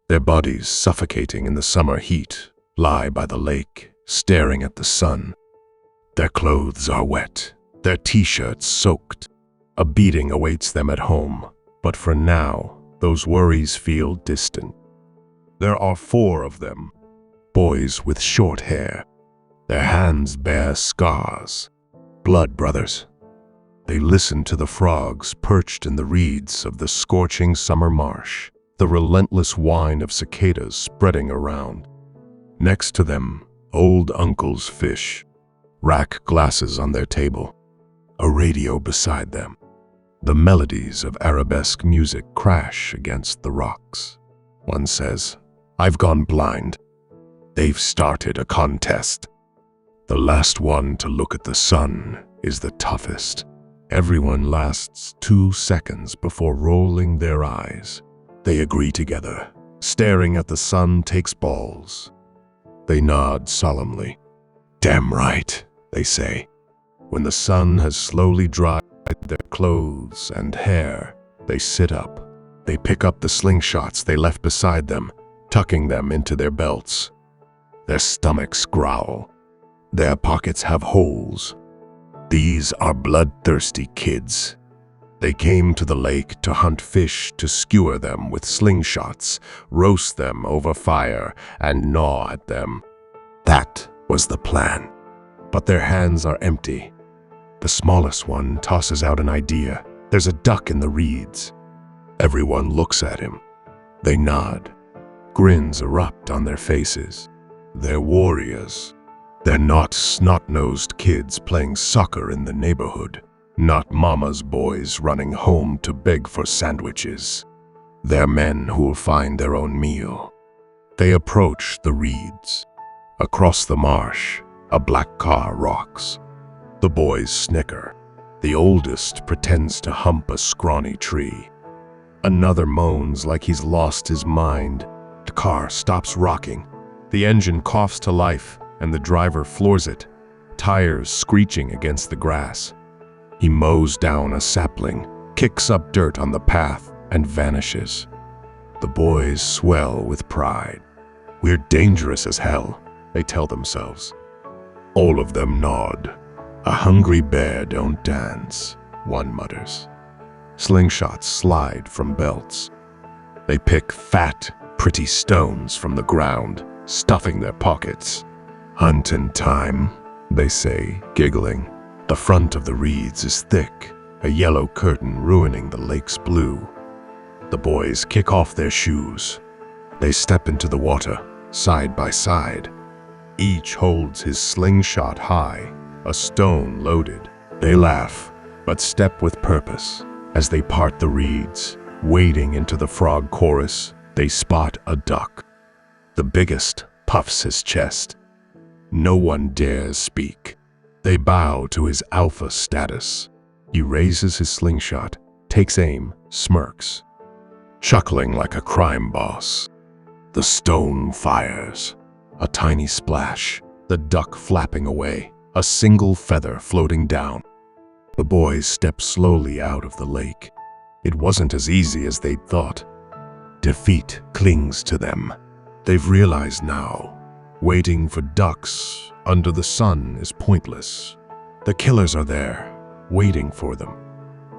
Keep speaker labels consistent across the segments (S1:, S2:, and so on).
S1: Their bodies suffocating in the summer heat lie by the lake, staring at the sun. Their clothes are wet, their t-shirts soaked. A beating awaits them at home, but for now, those worries feel distant. There are 4 of them, boys with short hair. Their hands bear scars, blood brothers. They listen to the frogs perched in the reeds of the scorching summer marsh, the relentless whine of cicadas spreading around. Next to them, old uncles fish, rack glasses on their table, a radio beside them. The melodies of arabesque music crash against the rocks. One says, "I've gone blind." They've started a contest. The last one to look at the sun is the toughest. Everyone lasts 2 seconds before rolling their eyes. They agree together. Staring at the sun takes balls. They nod solemnly. "Damn right," they say. When the sun has slowly dried their clothes and hair, they sit up. They pick up the slingshots they left beside them, tucking them into their belts. Their stomachs growl. Their pockets have holes. These are bloodthirsty kids. They came to the lake to hunt fish, to skewer them with slingshots, roast them over fire, and gnaw at them. That was the plan. But their hands are empty. The smallest one tosses out an idea. There's a duck in the reeds. Everyone looks at him. They nod. Grins erupt on their faces. They're warriors. They're not snot-nosed kids playing soccer in the neighborhood, not mama's boys running home to beg for sandwiches. They're men who'll find their own meal. They approach the reeds. Across the marsh, a black car rocks. The boys snicker. The oldest pretends to hump a scrawny tree. Another moans like he's lost his mind. The car stops rocking. The engine coughs to life, and the driver floors it, tires screeching against the grass. He mows down a sapling, kicks up dirt on the path, and vanishes. The boys swell with pride. "We're dangerous as hell," they tell themselves. All of them nod. "A hungry bear don't dance," one mutters. Slingshots slide from belts. They pick fat, pretty stones from the ground, stuffing their pockets. "Huntin' time," they say, giggling. The front of the reeds is thick, a yellow curtain ruining the lake's blue. The boys kick off their shoes. They step into the water, side by side. Each holds his slingshot high, a stone loaded. They laugh, but step with purpose. As they part the reeds, wading into the frog chorus, they spot a duck. The biggest puffs his chest. No one dares speak. They bow to his alpha status. He raises his slingshot, takes aim, smirks, chuckling like a crime boss. The stone fires. A tiny splash, the duck flapping away, a single feather floating down. The boys step slowly out of the lake. It wasn't as easy as they'd thought. Defeat clings to them. They've realized now, waiting for ducks under the sun is pointless. The killers are there, waiting for them.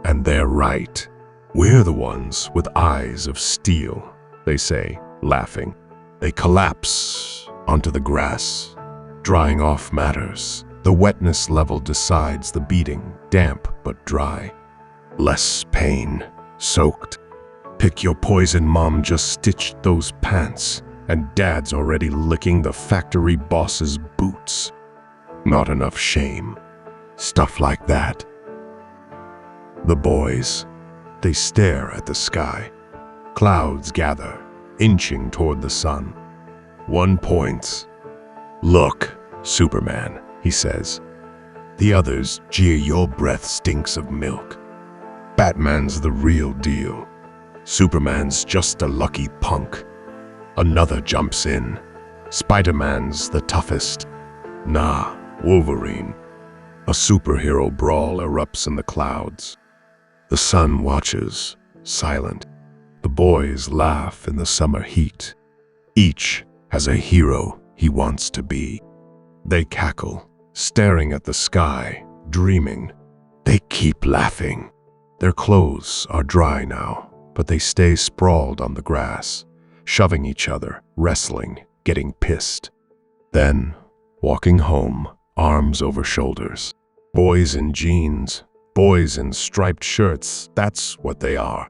S1: And they're right. We're the ones with eyes of steel, they say, laughing. They collapse onto the grass. Drying off matters. The wetness level decides the beating, damp but dry. Less pain, soaked. Pick your poison, mom just stitched those pants, and dad's already licking the factory boss's boots. Not enough shame. Stuff like that. The boys, they stare at the sky. Clouds gather, inching toward the sun. One points. "Look, Superman," he says. The others jeer, "Your breath stinks of milk. Batman's the real deal. Superman's just a lucky punk." Another jumps in. "Spider-Man's the toughest." "Nah, Wolverine." A superhero brawl erupts in the clouds. The sun watches, silent. The boys laugh in the summer heat. Each has a hero he wants to be. They cackle, staring at the sky, dreaming. They keep laughing. Their clothes are dry now, but they stay sprawled on the grass, shoving each other, wrestling, getting pissed. Then, walking home, arms over shoulders. Boys in jeans, boys in striped shirts, that's what they are.